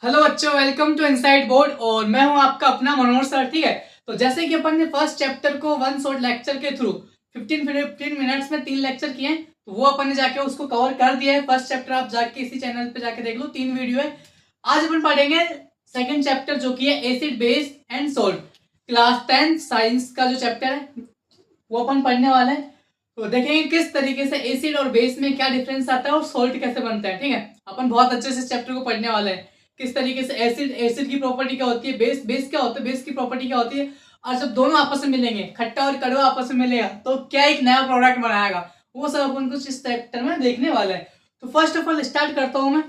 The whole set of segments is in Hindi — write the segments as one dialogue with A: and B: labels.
A: हेलो बच्चों, वेलकम टू इनसाइड बोर्ड। और मैं हूं आपका अपना मनोहर सर। ठीक है, तो जैसे कि अपन ने फर्स्ट चैप्टर को वन शॉट लेक्चर के थ्रू 15 मिनट्स में 3 लेक्चर किए हैं, तो वो अपन ने जाके उसको कवर कर दिया है। फर्स्ट चैप्टर आप जाके इसी चैनल पे जाके देख लो, 3 वीडियो है। आज अपन पढ़ेंगे सेकेंड चैप्टर जो कि है acid base and salt. Class 10 science का जो चैप्टर है वो अपन पढ़ने वाले हैं। तो देखेंगे किस तरीके से एसिड और बेस में क्या डिफरेंस आता है और सोल्ट कैसे बनता है। ठीक है, अपन बहुत अच्छे से इस चैप्टर को पढ़ने वाले हैं। किस तरीके से एसिड की प्रॉपर्टी क्या होती है, बेस क्या होता है, बेस की प्रॉपर्टी क्या होती है, और जब दोनों आपस में मिलेंगे, खट्टा और कड़वा आपस में मिलेगा तो क्या एक नया प्रोडक्ट बनाएगा, वो सब अपन कुछ इस चैप्टर में देखने वाले हैं। तो फर्स्ट ऑफ ऑल स्टार्ट करता हूँ मैं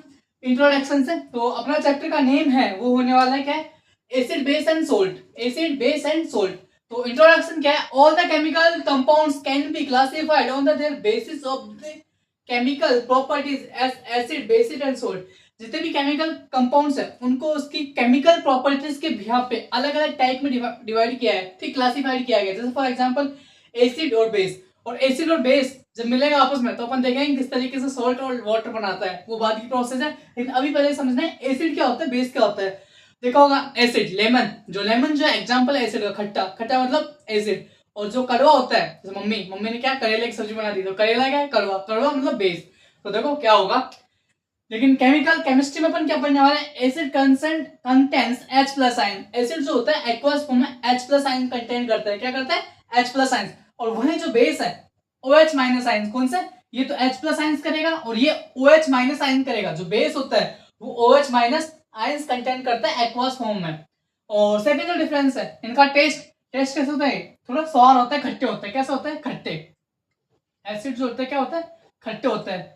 A: इंट्रोडक्शन से। तो अपना चैप्टर का नेम है वो होने वाला है क्या है, acid base and salt. Acid base and salt. तो इंट्रोडक्शन क्या है, all the chemical compounds can be classified on the their basis of the chemical properties as acid basis and salt. जितने भी केमिकल कंपाउंड्स है उनको उसकी केमिकल प्रॉपर्टीज के बिहाफ पे अलग अलग टाइप में डिवाइड किया है, ठीक, क्लासिफाइड किया गया। जैसे फॉर एग्जांपल एसिड और बेस। और एसिड और बेस जब मिलेगा आपस में तो अपन देखेंगे किस तरीके से सॉल्ट और वाटर बनाता है, वो बाद की प्रोसेस है। लेकिन अभी पहले समझना है एसिड क्या होता है, बेस क्या होता है। देखा होगा एसिड, लेमन जो एग्जाम्पल है एसिड का, खट्टा खट्टा मतलब एसिड। और जो कड़वा होता है, जैसे मम्मी ने क्या करेले की सब्जी बना दी, तो करेला क्या है, कड़वा, कड़वा मतलब बेस। तो देखो क्या होगा। लेकिन केमिस्ट्री में अपन क्या पढ़ने वाले हैं, acid contains H plus ion. Acid जो होता है एक्वस फॉर्म में H प्लस आयन कंटेन करता है। क्या करता है, H प्लस आयन। और वही जो बेस है OH माइनस आयन, कौन सा, ये तो H प्लस आयन करेगा और ये OH माइनस आयन करेगा। जो बेस होता है वो OH माइनस आयन कंटेन करता है एक्वस फॉर्म में। और सेकंड जो डिफरेंस है इनका, टेस्ट टेस्ट कैसे होता है, थोड़ा सॉर होता है, खट्टे होते हैं। कैसे होता है, खट्टे। एसिड जो होता है क्या होता है, खट्टे होते हैं,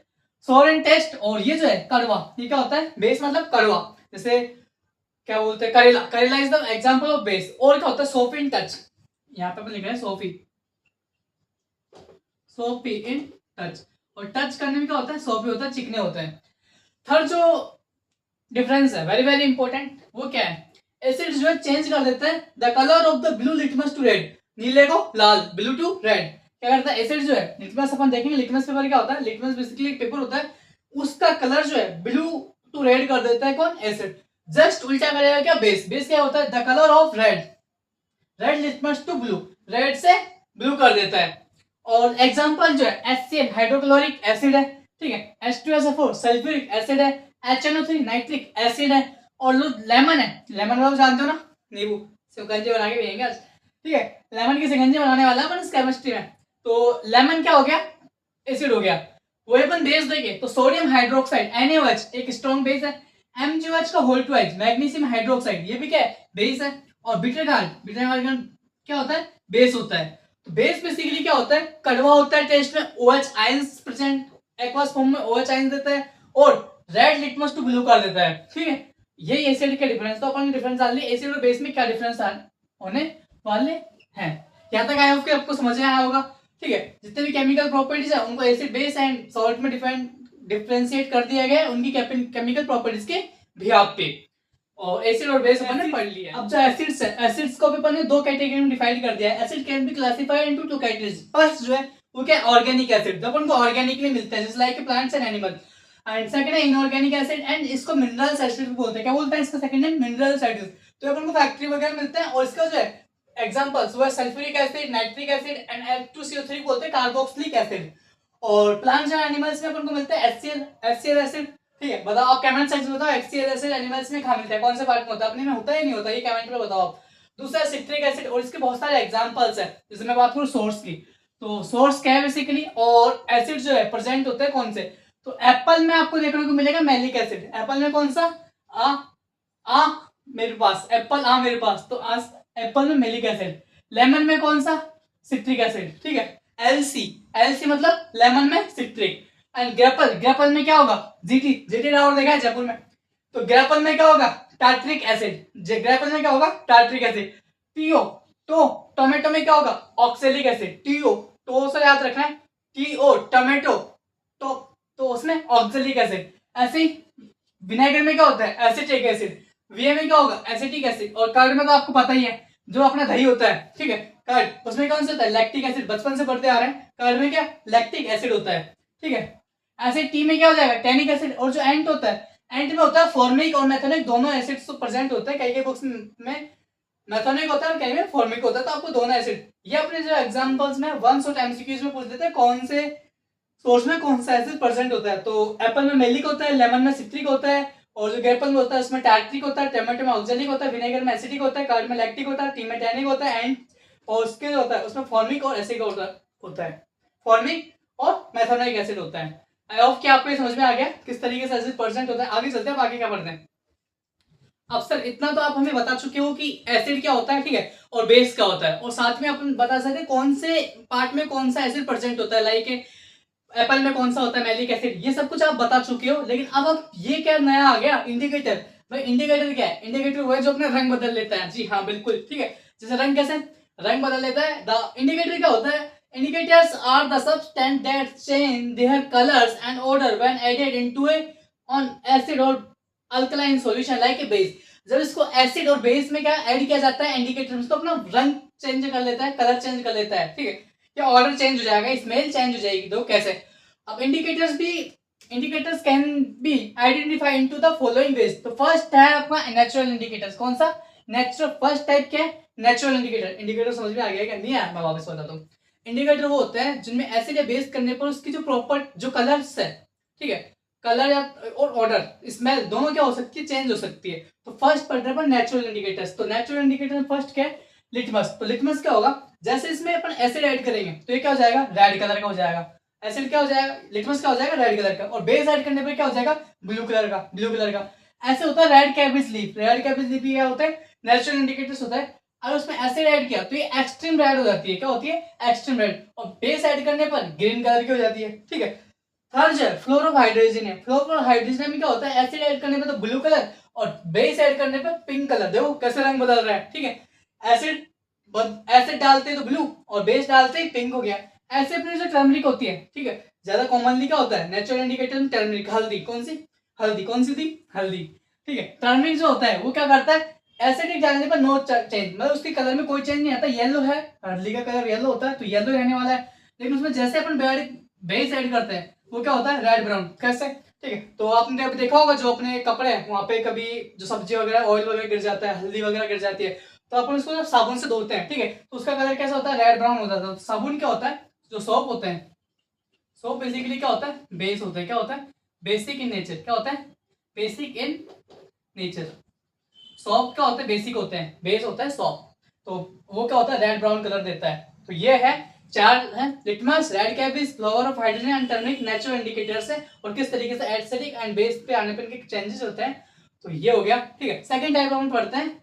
A: सोर एंड टेस्ट। और ये जो है कड़वा, ये क्या होता है, बेस मतलब कड़वा। जैसे क्या बोलते हैं, करेला, करेला is the example of base. और क्या होता है, सोफी इन टच। यहाँ पे अपन लिख रहे हैं सोफी, सोफी इन टच। और टच करने में क्या होता है, सोफी होता है, चिकने होते हैं। थर्ड जो डिफरेंस है वेरी वेरी इंपॉर्टेंट, वो क्या है, एसिड जो है चेंज कर देते हैं the colour of the blue litmus to red. नीले को लाल, ब्लू टू रेड। क्या करता है एसिड जो है, लिटमस अपन देखेंगे, लिटमस पेपर क्या होता है, लिटमस बेसिकली एक पेपर होता है, उसका कलर जो है ब्लू टू रेड कर देता है कौन, एसिड। जस्ट उल्टा करेगा क्या, बेस। बेस क्या होता है, the colour of red, red litmus to blue, red से ब्लू कर देता है। और एग्जांपल जो है HCl हाइड्रोक्लोरिक एसिड है, ठीक है, H2SO4 सल्फ्यूरिक एसिड है, HNO3 नाइट्रिक एसिड है। और जो लेमन है, लेमन आप जानते हो ना, नींबू, शिकंजी बना के पियेंगे आज। ठीक है, लेमन की शिकंजी बनाने वाला है अपन इस केमिस्ट्री में। तो लेमन क्या हो गया, एसिड हो गया। वही अपन बेस देंगे तो सोडियम हाइड्रोक्साइड NaOH एक स्ट्रॉन्ग बेस है। MgOH का होल ट्वाइस मैग्नीशियम हाइड्रोक्साइड, ये भी क्या है, बेस है। और बिटर कार्बन क्या होता है, बेस होता है। तो बेस बेसिकली क्या होता है, कड़वा होता है टेस्ट में, OH ions present aqueous form में OH आयंस देता है और रेड लिटमस टू ब्लू कर देता है। ठीक है, यही एसिड के डिफरेंस। तो अपन डिफरेंस डाल लिए एसिड और बेस में क्या डिफरेंस होने वाले हैं। यहां तक आया होगा, आपको समझ में आया होगा। ठीक है, जितने भी केमिकल प्रॉपर्टीज है उनको एसिड बेस एंड सॉल्ट में डिफरेंशिएट कर दिया गया है उनकी केमिकल प्रॉपर्टीज के बिहाफ पे। और एसिड और बेस अपन ने पढ़ लिया। अब जो एसिड्स है, एसिड्स को भी अपन ने दो कैटेगरी में डिवाइड कर दिया है। Acid can be classified into 2 categories. First जो है वो क्या, ऑर्गेनिक एसिड, जो अपन को ऑर्गेनिकली मिलते हैं, जैसे like plants and animal. And second है इनऑर्गेनिक एसिड, एंड इसको मिनरल्स एसिड बोलते हैं। क्या बोलते हैं इसका सेकंड नेम, मिनरल्स एसिड। तो अपन को फैक्ट्री वगैरह मिलते हैं। और इसका जो है एग्जांपल्स वो sulphuric acid, nitric acid and H2CO3 बोलते हैं कार्बोक्सिलिक एसिड। और प्लांट्स एंड एनिमल्स में अपन को मिलता है HCl एसिड। ठीक है, बताओ आप कमेंट सेक्शन में बताओ HCl एसिड एनिमल्स में कहां मिलता है, कौन से पार्ट में होता है, अपने में होता है या नहीं होता, ये कमेंट में बताओ आप। दूसरा सिट्रिक एसिड, और इसके बहुत सारे एग्जांपल्स है। जैसे मैं बात करूं सोर्स की, तो सोर्स क्या है बेसिकली, और एसिड जो है प्रेजेंट होते हैं कौन से। तो एप्पल में आपको देखने को मिलेगा मैलिक एसिड। एप्पल में कौन सा, आ मेरे पास एप्पल, मेरे पास, तो एप्पल में मैलिक एसिड। लेमन में कौन सा, सिट्रिक एसिड। ठीक है, एलसी मतलब लेमन में सिट्रिक। एंड ग्रेपल में क्या होगा, जीटी राउंड देखा है जयपुर में, तो ग्रेपल में क्या होगा, टार्ट्रिक एसिड। ग्रेपल में क्या होगा, टार्ट्रिक एसिड। टीओ, तो टोमेटो में क्या होगा, ऑक्सैलिक एसिड। टीओ तो से याद रखना है, टीओ टोमेटो, तो उसमें ऑक्सैलिक एसिड। ऐसे ही विनेगर में क्या होता है, एसिटिक एसिड। वीए में क्या होगा, एसिटिक एसिड। और कर्ड में तो आपको पता ही है, जो अपना दही होता है, ठीक है, कर्ड, उसमें कौन सा होता है, लैक्टिक एसिड। बचपन से पढ़ते आ रहे हैं, कर्ड में क्या, लैक्टिक एसिड होता है। ठीक है, ऐसे टी में क्या हो जाएगा, टैनिक एसिड। और जो एंट होता है, एंड में होता है फॉर्मिक और मैथोनिक, दोनों एसिड्स तो प्रेजेंट होते हैं, कई कई बुक्स में मैथोनिक होता है और कई में फॉर्मिक होता है, तो आपको दोनों एसिड, ये अपने जो एग्जांपल्स में वन शॉट एमसीक्यूज में पूछ देते हैं कौन से सोर्स में कौन सा एसिड प्रेजेंट होता है। तो एप्पल में मेलिक होता है, लेमन में सिट्रिक होता है, और जो ग्रेपल में होता है उसमें टार्ट्रिक होता है, टमाटो में ऑक्जेलिक होता है, विनेगर में एसिडिक होता है, कर्ड में लैक्टिक होता है, टी में टैनिक होता है, एंड और उसके जो होता है उसमें फॉर्मिक और एसिडिक होता है, फॉर्मिक और मैथोनिक एसिड होता है। आई होप कि आपको ये समझ में आ गया किस तरीके से एसिड प्रेजेंट होता है। आगे चलते हैं, आगे क्या पढ़ते हैं। अब सर इतना तो आप हमें बता चुके हो कि एसिड क्या होता है, ठीक है, और बेस क्या होता है, और साथ में अपन बता सकते हैं कौन से पार्ट में कौन सा एसिड प्रेजेंट होता है, लाइक एप्पल में कौन सा होता है मैलिक एसिड, ये सब कुछ आप बता चुके हो। लेकिन अब ये क्या नया आ गया, इंडिकेटर। भाई इंडिकेटर क्या है, इंडिकेटर वो है जो अपना रंग बदल लेता है। जी हाँ बिल्कुल ठीक है, जैसे रंग कैसे रंग बदल लेता है, द इंडिकेटर क्या होता है, indicators are the substance that change their colors and odor when added into a on acid or alkaline solution like a base। जब इसको एसिड और बेस में क्या ऐड किया जाता है इंडिकेटर, उसको अपना रंग चेंज कर लेता है, कलर चेंज कर लेता है, ठीक है, या ऑर्डर चेंज हो जाएगा, स्मेल चेंज हो जाएगी। तो कैसे, अब indicators can be identify into the following veg. तो फर्स्ट है आपका नेचुरल इंडिकेटर्स। कौन सा नेचुरल, फर्स्ट टाइप क्या है नेचुरल इंडिकेटर। इंडिकेटर समझ में आ गया क्या, नहीं आया मैं वापस बताता हूँ। इंडिकेटर वो होते हैं जिनमें एसिड या बेस करने पर उसकी जो प्रॉपर जो कलर्स है, ठीक है, कलर या और ऑर्डर स्मेल दोनों क्या हो सकती है, चेंज हो सकती है। तो फर्स्ट पढ़ रहे हैं नेचुरल इंडिकेटर्स। तो नेचुरल इंडिकेटर में फर्स्ट क्या है, लिटमस। तो लिटमस क्या होगा, जैसे इसमें अपन एसिड ऐड करेंगे तो ये क्या हो जाएगा, रेड कलर का हो जाएगा। एसिड क्या हो जाएगा, लिटमस क्या हो जाएगा, रेड कलर का, और बेस ऐड करने पर क्या हो जाएगा, ब्लू कलर का, ब्लू कलर का। ऐसे होता है red cabbage leaf. Red cabbage leaf क्या होता है, नेचुरल इंडिकेटर्स होता है। अगर उसमें एसिड ऐड किया तो ये एक्सट्रीम रेड हो जाती है, क्या होती है, एक्सट्रीम रेड, और बेस ऐड करने पर ग्रीन कलर की हो जाती है, ठीक है। थर्ड जो है फ्लोरोहाइड्रोजन है। फ्लोरोहाइड्रोजन में क्या होता है, एसिड ऐड करने पर तो ब्लू कलर और बेस ऐड करने पर पिंक कलर। देखो कैसे रंग बदल रहा है, ठीक है। एसिड डालते तो ब्लू और बेस डालते ही पिंक हो गया। ऐसे अपनी जो टर्मरिक होती है, ठीक है, ज्यादा कॉमनली क्या होता है नेचुरल इंडिकेटर में टर्मरिक, हल्दी। कौन सी हल्दी, कौन सी थी हल्दी, ठीक है। टर्मरिक जो होता है वो क्या करता है, एसिडिक डालने पर नो चेंज, मतलब उसके कलर में कोई चेंज नहीं आता। येलो है, हल्दी का कलर येलो होता है तो येलो रहने वाला है। लेकिन उसमें जैसे अपन बेस ऐड करते हैं वो क्या होता है, रेड ब्राउन। कैसे, ठीक है। तो आपने अभी देखा होगा जो अपने कपड़े हैं वहां पे कभी जो सब्जी वगैरह ऑयल वगैरह गिर जाता है, हल्दी वगैरह गिर जाती है, तो अपन उसको साबुन से धोते हैं, ठीक है, तो उसका कलर कैसा होता है, रेड ब्राउन हो जाता है। साबुन क्या होता है, जो सोप होते हैं, सोप बेसिकली क्या होता है, बेस होता है। क्या होता है, बेसिक इन नेचर। क्या होता है, बेसिक इन नेचर। सॉफ्ट क्या होता है, बेसिक होते हैं, बेस होता है सॉफ्ट। तो वो क्या होता है, रेड ब्राउन कलर देता है। तो ये है चार है, litmus, red cabbage, flower of hydrogen and turmeric natural indicators है, और किस तरीके से एसिडिक एंड बेस पे आने पर इनके चेंजेस होते हैं। तो ये हो गया, ठीक है। सेकंड टाइप हम पढ़ते हैं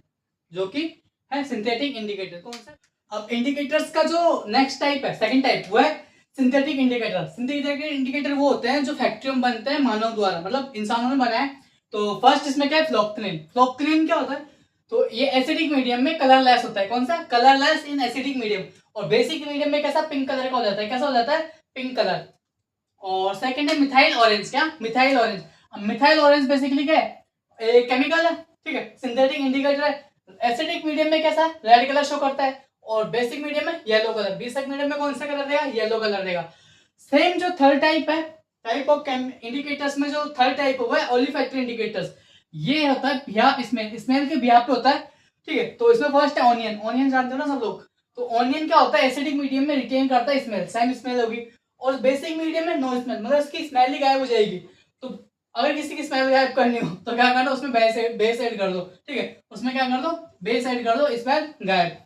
A: जो कि है सिंथेटिक इंडिकेटर। कौन सा, अब इंडिकेटर्स का जो नेक्स्ट टाइप है, सेकंड टाइप, वो है सिंथेटिक इंडिकेटर। सिंथेटिक इंडिकेटर वो होते हैं जो फैक्ट्री में बनते हैं मानव द्वारा, मतलब इंसानों ने बनाए। तो फर्स्ट इसमें क्या है, फ्लोक्थिलीन। फ्लोक्थिलीन क्या होता है, तो ये एसिडिक मीडियम में कलरलेस होता है। कौन सा, कलरलेस इन एसिडिक मीडियम। और बेसिक मीडियम में कैसा, पिंक कलर का हो जाता है। कैसा हो जाता है, पिंक कलर। और सेकंड है मिथाइल ऑरेंज। क्या, मिथाइल ऑरेंज। अब मिथाइल ऑरेंज बेसिकली क्या है, एक केमिकल है, ठीक है, सिंथेटिक इंडिकेटर है। एसिडिक मीडियम में कैसा रेड कलर शो करता है, और बेसिक मीडियम में येलो कलर। बेसिक मीडियम में कौन सा कलर देगा, येलो कलर देगा। सेम जो थर्ड टाइप है, टाइप ऑफ इंडिकेटर्स में जो थर्ड टाइप हुआ है ओलिफैक्टरी इंडिकेटर्स। ये होता है बिहाप, स्मेल के बिहाप पे होता है, ठीक है। तो इसमें फर्स्ट है ऑनियन। ऑनियन जानते हो ना सब लोग। तो ऑनियन क्या होता है, एसिडिक मीडियम में रिटेन करता है स्मेल, सेम स्मेल होगी। और बेसिक मीडियम में नो स्मेल, मतलब इसकी स्मेल ही गायब हो जाएगी। तो अगर किसी की स्मेल गायब करनी हो तो क्या करना, उसमें बेस ऐड कर दो, ठीक है, उसमें क्या कर दो, बेस ऐड कर दो, स्मेल गायब।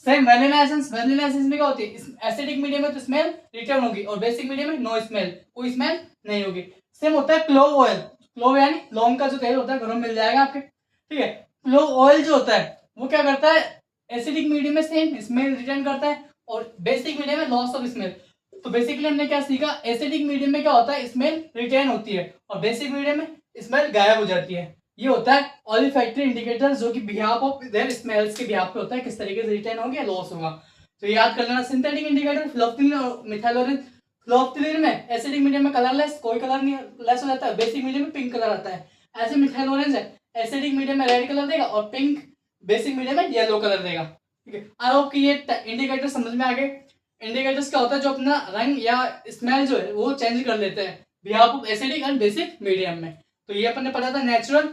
A: Same vanilla essence. Vanilla essence में क्या होती है, एसिडिक मीडियम में तो स्मेल रिटर्न होगी, और बेसिक मीडियम में नो स्मेल, कोई स्मेल नहीं होगी। सेम होता है क्लोव ऑयल। क्लोव यानी लौंग का जो तेल होता है, घरों में मिल जाएगा आपके, ठीक है। क्लोव ऑयल जो होता है वो क्या करता है, एसिडिक मीडियम में सेम स्मेल रिटर्न करता है, और बेसिक मीडियम में लॉस ऑफ स्मेल। तो बेसिकली हमने क्या सीखा, एसिडिक मीडियम में क्या होता है, स्मेल रिटेन होती है, और बेसिक मीडियम में स्मेल गायब हो जाती है। ये होता है ओलिफैक्टरी इंडिकेटर, जो कि बिहाफ ऑफ देयर स्मेल्स के बिहाफ पे होता है, किस तरीके से रिटेन होगा या लॉस होगा। तो याद कर लेना, सिंथेटिक इंडिकेटर फ्लोक्थिलीन और मिथाइल ऑरेंज। फ्लोक्थिलीन में एसिडिक मीडियम में कलरलेस, कोई कलर नहीं लेस हो जाता है, बेसिक मीडियम में पिंक कलर आता है। ऐसे मिथाइल ऑरेंज है, एसिडिक मीडियम में रेड कलर देगा, और पिंक बेसिक मीडियम में येलो कलर देगा, ठीक है। आई होप कि ये इंडिकेटर समझ में आ गए। इंडिकेटर्स क्या होता है, जो अपना रंग या स्मेल जो है वो चेंज कर लेते हैं behalf of acidic and basic medium में। तो ये अपन ने पढ़ा था नेचुरल,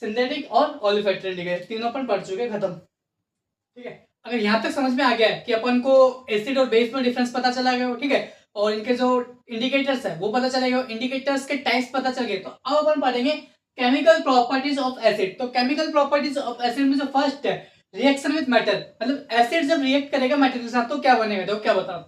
A: सिंथेटिक और ओलिफेट्रिक, तीनों अपन पढ़ चुके, खत्म। ठीक है, अगर यहाँ तक समझ में आ गया है कि अपन को एसिड और बेस में डिफरेंस पता चला गया, ठीक है, और इनके जो इंडिकेटर्स है वो पता चलेगा, इंडिकेटर्स के टाइप्स पता चल गए, तो अब अपन पढ़ेंगे केमिकल प्रॉपर्टीज ऑफ एसिड। तो केमिकल प्रॉपर्टीज ऑफ एसिड में जो फर्स्ट है रिएक्शन विद मेटल, मतलब एसिड जब रिएक्ट करेगा मेटल के साथ तो क्या बनेगा, देखो क्या बताओ।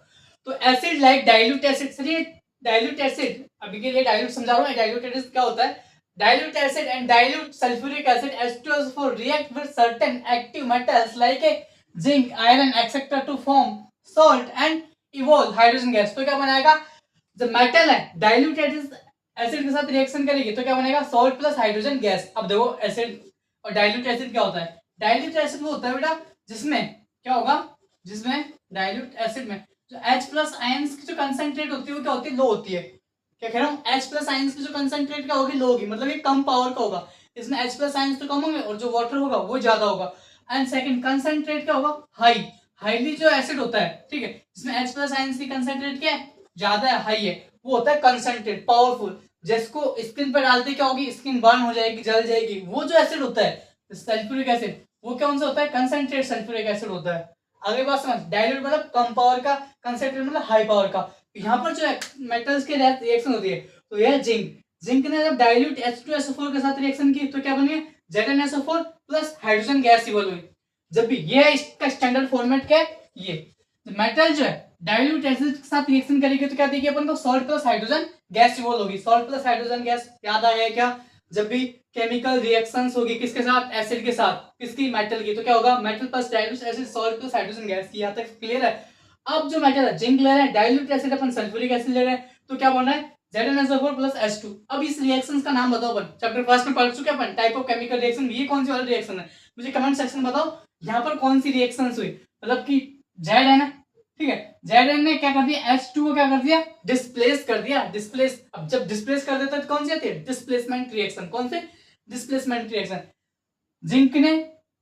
A: तो एसिड लाइक डाइल्यूट एसिड, सही, डाइल्यूट एसिड अभी के लिए डाइल्यूट समझा रहा हूँ। डाइल्यूट एसिड क्या होता है, dilute acid and dilute sulfuric acid H2SO4 react with certain active metals like a zinc, iron, etc. to form salt and evolve hydrogen gas। तो क्या बनाएगा, जब मेटल है डाइल्यूटेड एसिड के साथ रिएक्शन करेगी तो क्या बनेगा, सॉल्ट प्लस हाइड्रोजन गैस। अब देखो एसिड और डाइल्यूट एसिड क्या होता है, डाइल्यूट एसिड वो होता है बेटा जिसमें क्या होगा, जिसमें डाइल्यूट एसिड में जो H प्लस आयंस की जो कंसंट्रेट होती है वो क्या होती है, लो होती है। क्या कह रहा हूँ, H प्लस आयंस की जो कंसंट्रेट क्या होगी, लो होगी, मतलब ये कम पावर का होगा। इसमें H प्लस आयंस तो कम होंगे और जो वाटर होगा वो ज्यादा होगा। एंड सेकंड कंसंट्रेट क्या होगा, हाई, हाईली जो एसिड होता है, ठीक है, इसमें H प्लस आयंस की कंसंट्रेट क्या है, ज्यादा है, हाई है, वो होता है कंसंट्रेट, पावरफुल, जिसको स्किन पर डालते क्या होगी, स्किन बर्न हो जाएगी, जल जाएगी। वो जो एसिड होता है सल्फ्यूरिक एसिड, वो कौन सा होता है, कंसंट्रेट सल्फ्यूरिक एसिड होता है। अगली बात समझ, डाइल्यूट मतलब कम पावर का, कंसंट्रेट मतलब हाई पावर का। यहाँ पर जो मेटल्स के रिएक्शन होती है, तो यह जिंक, जिंक ने जब डाइल्यूट H2SO4 के साथ रिएक्शन की तो क्या बनी, ZnSO4 plus hydrogen gas evolve हुई। जब भी ये है इसका स्टैंडर्ड फॉर्मेट क्या है, ये मेटल जो है डाइल्यूट एसिड के साथ रिएक्शन करेगी तो क्या देगी अपन को, salt plus hydrogen gas evolve होगी। सॉल्ट प्लस हाइड्रोजन गैस याद आ गया क्या, जब भी केमिकल रिएक्शंस होगी किसके साथ, एसिड के साथ, किसकी, मेटल की, तो क्या होगा, metal plus dilute acid salt plus hydrogen gas की। यहाँ तक क्लियर है। अब जो मेटल है जिंक ले रहे हैं, डाइल्यूट एसिड अपन सल्फ्यूरिक एसिड ले रहे हैं, तो क्या बन रहा है, ZnSO4 प्लस H2। अब इस रिएक्शंस का नाम बताओ, अपन चैप्टर फर्स्ट में पढ़ चुके अपन, टाइप ऑफ केमिकल रिएक्शन, ये कौन सी वाली रिएक्शन है, मुझे कमेंट सेक्शन में बताओ यहाँ पर कौन सी रिएक्शंस हुई। मतलब कि जेड है ना, ठीक है, Zn ने क्या कर दिया, H2 को क्या कर दिया, डिस्प्लेस कर दिया, डिस्प्लेस। अब जब डिस्प्लेस कर देता है तो कौन सी आती है, डिस्प्लेसमेंट रिएक्शन। कौन से, डिस्प्लेसमेंट रिएक्शन। जिंक ने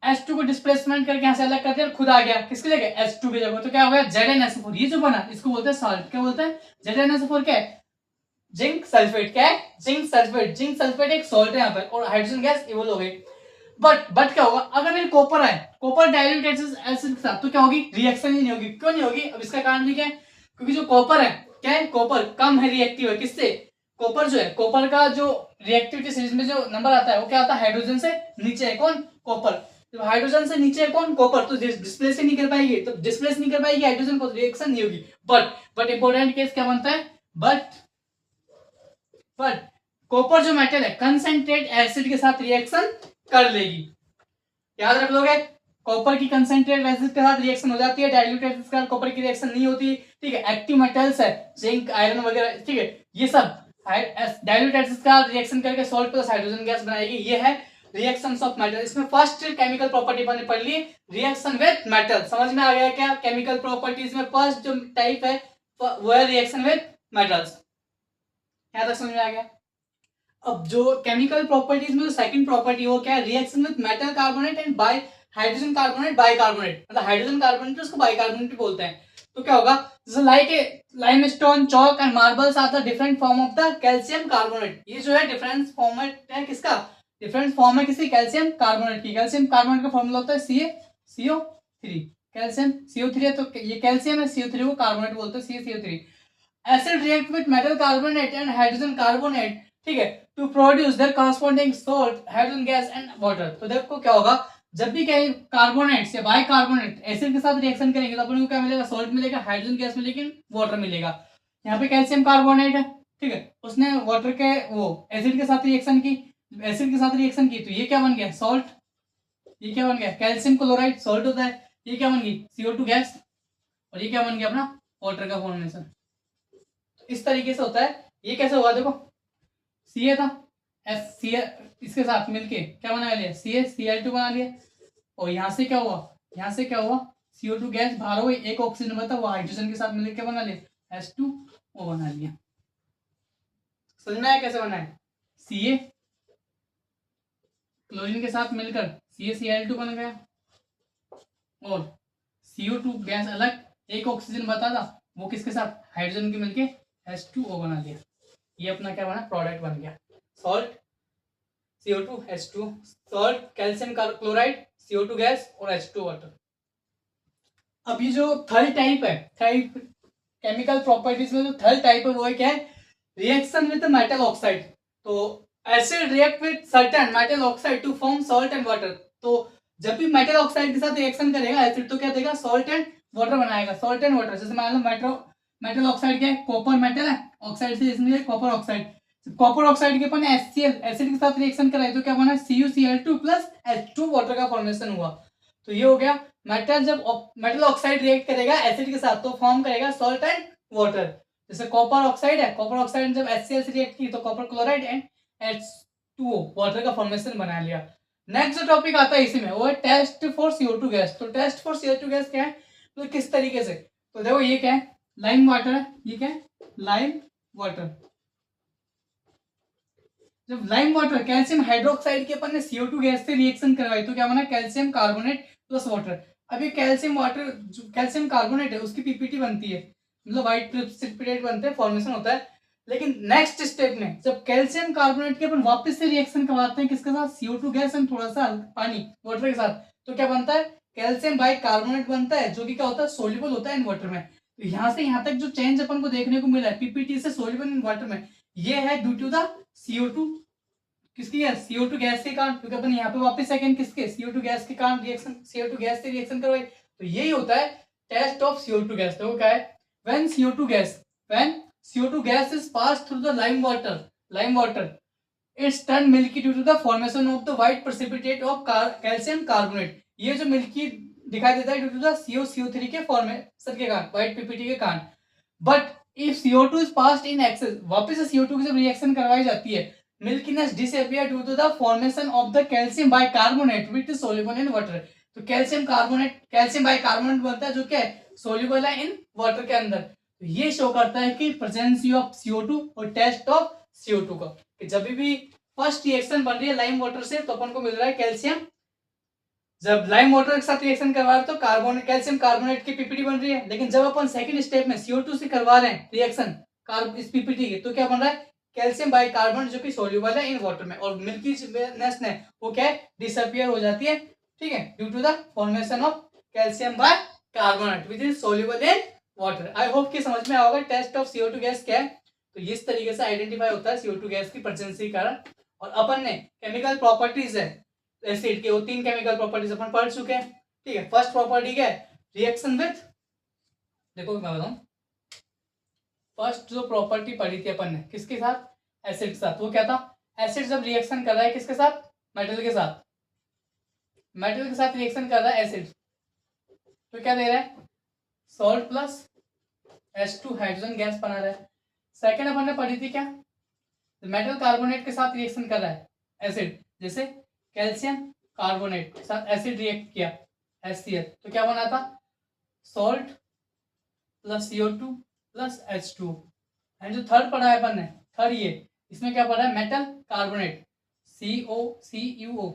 A: H2 को डिस्प्लेसमेंट करके यहाँ से अलग कर दिया, खुद आ गया किसके जगह, H2 की जगह, तो क्या हो गया, ZnSO4। ये जो बना इसको बोलते हैं सॉल्ट, क्या बोलते हैं, ZnSO4 क्या है, जिंक सल्फेट, क्या है, जिंक सल्फेट। जिंक सल्फेट एक सॉल्ट है यहाँ पर, और हाइड्रोजन गैस इवॉल्व हो गई। बट क्या होगा, अगर मेरे कॉपर है, कॉपर डाइल्यूट एसिड के साथ, तो क्या होगी, रिएक्शन ही नहीं होगी। क्यों नहीं होगी, अब इसका कारण भी क्या है, क्योंकि जो कॉपर है, क्या है, कॉपर कम है, रिएक्टिव है, किससे, कॉपर जो है, कॉपर का जो रिएक्टिविटी सीरीज में जो नंबर आता है वो क्या आता है, हाइड्रोजन से नीचे है कौन, कॉपर। तो हाइड्रोजन से नीचे है कौन, कॉपर, तो डिस्प्लेस ही नहीं कर पाएगी, तो डिस्प्लेस नहीं कर पाएगी हाइड्रोजन को, रिएक्शन नहीं होगी। बट इंपॉर्टेंट केस क्या बनता है, बट कॉपर जो मेटल है कंसंट्रेट एसिड के साथ रिएक्शन कर लेगी। याद रख लोगे, कॉपर की कंसंट्रेट एसिड के साथ रिएक्शन हो जाती है, डाइल्यूट एसिड के साथ कॉपर की रिएक्शन नहीं होती, ठीक है। एक्टिव मेटल्स है जिंक, आयरन वगैरह, ठीक है, ये सब डाइल्यूट एसिड के साथ रिएक्शन करके सॉल्ट प्लस हाइड्रोजन गैस बनाएगी। ये है रिएक्शंस ऑफ मेटल। इसमें फर्स्ट केमिकल प्रॉपर्टी मैंने पढ़ ली, रिएक्शन विद मेटल। समझ में आ गया क्या, केमिकल प्रॉपर्टीज में फर्स्ट जो टाइप है वो है रिएक्शन विद मेटल्स। यहाँ तक समझ में आ गया। अब जो केमिकल प्रॉपर्टीज में जो सेकंड प्रॉपर्टी वो क्या है, reaction with metal carbonate and by hydrogen carbonate, bicarbonate, मतलब हाइड्रोजन कार्बोनेट उसको बाइकार्बोनेट बोलते हैं। तो क्या होगा, जैसे limestone, chalk and marbles are the different form of the calcium carbonate. ये जो है डिफरेंट फॉर्मेट है किसका, डिफरेंट फॉर्म है किसी, कैल्शियम कार्बोनेट की। कैल्शियम कार्बोनेट का फॉर्मूला होता है CO3। कैल्शियम CO3 है, तो ये कैल्शियम है, CO3 को कार्बोनेट बोलते हैं, CO3। Acid react with metal carbonate and hydrogen carbonate, ठीक है, to produce their corresponding salt, hydrogen gas and water. तो देखो क्या होगा, जब भी क्या कार्बोनेट से बाइकार्बोनेट एसिड के साथ रिएक्शन करेंगे तो अपन को क्या मिलेगा, सॉल्ट मिलेगा, हाइड्रोजन गैस मिलेगी, वाटर मिलेगा। यहाँ पे कैल्शियम कार्बोनेट है, ठीक है, उसने वाटर के वो एसिड के साथ रिएक्शन की, एसिड के साथ रिएक्शन की, तो ये क्या बन गया, सॉल्ट। ये क्या बन गया, कैल्शियम क्लोराइड, सॉल्ट होता है। ये क्या बन गई, CO2 गैस, और ये क्या बन गया अपना वाटर का फॉर्मेशन। इस तरीके से होता है। ये कैसे होगा, देखो Ca था, सी इसके साथ मिलके क्या बना लिया, Cl2 बना लिया, और यहाँ से क्या हुआ, यहाँ से क्या हुआ, CO2 गैस बाहर हो गई, एक ऑक्सीजन बचा, वो हाइड्रोजन के साथ मिलकर क्या बना लिया, H2O बना लिया। समझ में आया कैसे बना है, Ca क्लोरीन के साथ मिलकर CaCl2 बन गया, और CO2 गैस अलग, एक ऑक्सीजन बता था, वो किसके साथ, हाइड्रोजन के मिलके H2O बना लिया। ये अपना क्या बना, प्रोडक्ट बन गया, salt CO2 H2, salt calcium chloride CO2 gas और H2 वाटर। अब ये जो थर्ड टाइप है, थर्ड केमिकल प्रॉपर्टीज में जो थर्ड टाइप है वो है क्या है, रिएक्शन विद मेटल ऑक्साइड। तो acid react with certain metal oxide to form salt and water. तो जब भी मेटल ऑक्साइड के साथ रिएक्शन करेगा एसिड तो क्या देगा, सॉल्ट एंड वाटर बनाएगा। सॉल्ट एंड वाटर जैसे मान लो मेटल ऑक्साइड क्या है, कॉपर मेटल है, ऑक्साइड से इसलिए कॉपर ऑक्साइड। कॉपर ऑक्साइड के अपन HCl एसिड के साथ रिएक्शन कराए तो क्या बना, CuCl2 प्लस H2 वाटर का फॉर्मेशन हुआ। तो ये हो गया मेटल, जब मेटल ऑक्साइड रिएक्ट करेगा एसिड के साथ तो फॉर्म करेगा सॉल्ट एंड वाटर। जैसे कॉपर ऑक्साइड है, कॉपर ऑक्साइड जब HCl से रिएक्ट की तो copper chloride and H2O water का फॉर्मेशन बना लिया। नेक्स्ट जो टॉपिक आता है इसी में वो है टेस्ट फॉर CO2 गैस। तो टेस्ट फॉर CO2 गैस क्या है, तो किस तरीके से, तो देखो ये क्या है, लाइम वाटर है, ये क्या है, लाइम वाटर। जब लाइम वाटर कैल्शियम हाइड्रोक्साइड के अपन ने CO2 गैस से रिएक्शन करवाई तो क्या बना, कैल्शियम कार्बोनेट प्लस वाटर। अभी कैल्शियम वाटर जो कैल्शियम कार्बोनेट है उसकी पीपीटी बनती है, मतलब व्हाइट प्रेसिपिटेट बनते हैं, फॉर्मेशन होता है। लेकिन नेक्स्ट स्टेप में जब कैल्शियम कार्बोनेट के अपन वापस से रिएक्शन करवाते हैं किसके साथ, CO2 गैस एंड थोड़ा सा पानी वाटर के साथ, तो क्या बनता है, कैल्शियम बाई कार्बोनेट बनता है, जो कि क्या होता है, सोल्यूबल होता है इन वाटर में। तो यहाँ से यहाँ तक जो चेंज अपन को देखने को मिला है पीपीटी से सोल्यूबल इन वाटर में, ये है ड्यू टू द CO2 किसकी है, CO2 गैस के कारण, क्योंकि अपन यहाँ पे वापस सेकंड किसके, CO2 गैस के कारण रिएक्शन, CO2 गैस से रिएक्शन करवाई। तो यही होता है टेस्ट ऑफ CO2 गैस। तो क्या है, when CO2 gas is passed through the lime water it's turned milky due to the formation of the white precipitate of calcium carbonate। ये जो मिल्की दिखाई देता है ड्यू टू द CO3 के फॉर्मेशन के कारण, व्हाइट पीपीटी के कारण। But if CO2 is passed in excess, वापस से CO2 की जब रिएक्शन करवाई जाती है, milkiness disappear due to the formation of the calcium bicarbonate which is soluble in water. तो कैल्शियम बाइकार्बोनेट बनता है जो क्या है, सोल्यूबल है इन वाटर के अंदर। तो ये शो करता है कि प्रेजेंस ऑफ CO2 और टेस्ट ऑफ CO2 का, कि जब भी फर्स्ट रिएक्शन बन रही है लाइम वाटर से तो अपन को मिल रहा है कैल्शियम, जब लाइम वाटर के साथ रिएक्शन करवा रहे हैं तो कैल्शियम कार्बोनेट की पीपीटी बन रही है। लेकिन जब अपन सेकंड स्टेप में CO2 से करवा रहे हैं रिएक्शन इस पीपीटी की, तो क्या बन रहा है, कैल्शियम बाइकार्बोनेट जो कि सोल्यूबल है इन वाटर में, और मिल्कीनेस ने वो क्या है, डिसअपियर हो जाती है, ठीक है, due to the formation of calcium bicarbonate which is soluble in water. I hope कि समझ में आओगे टेस्ट ऑफ CO2 गैस क्या है। तो इस तरीके से आइडेंटिफाई होता है CO2 गैस की प्रेजेंस के कारण। और अपन ने केमिकल प्रॉपर्टीज है एसिड के, वो 3 केमिकल प्रॉपर्टीज अपन पढ़ चुके हैं, ठीक है। फर्स्ट प्रॉपर्टी क्या है, रिएक्शन विथ, देखो मैं बताऊं, फर्स्ट जो प्रॉपर्टी पढ़ी थी अपन ने किसके साथ, एसिड के साथ, वो क्या था, एसिड जब रिएक्शन कर रहा है किसके साथ, मेटल के साथ, मेटल के साथ रिएक्शन कर रहा है एसिड, तो क्या दे रहा है, salt plus H2 hydrogen gas बना रहा है। सेकेंड अपन ने पढ़ी थी क्या, मेटल कार्बोनेट के साथ रिएक्शन कर रहा है एसिड, जैसे कैल्शियम कार्बोनेट के साथ एसिड रिएक्ट किया HCl, तो क्या बना था, salt plus CO2 plus H2। And जो थर्ड पढ़ा है अपन ने, थर्ड ये, इसमें क्या पढ़ा है, मेटल कार्बोनेट CuO,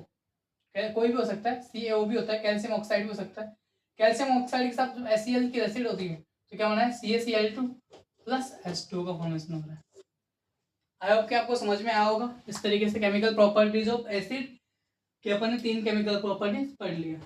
A: कोई भी हो सकता है, CaO भी होता है, कैल्शियम ऑक्साइड भी हो सकता है। कैल्शियम ऑक्साइड के साथ HCl की एसिड होती है तो क्या बना है, CaCl2 प्लस H2 का फॉर्मेशन हो रहा है। आई होप कि आपको समझ में आया होगा। इस तरीके से केमिकल प्रॉपर्टीज ऑफ एसिड के अपन ने 3 केमिकल प्रॉपर्टीज पढ़ लिया।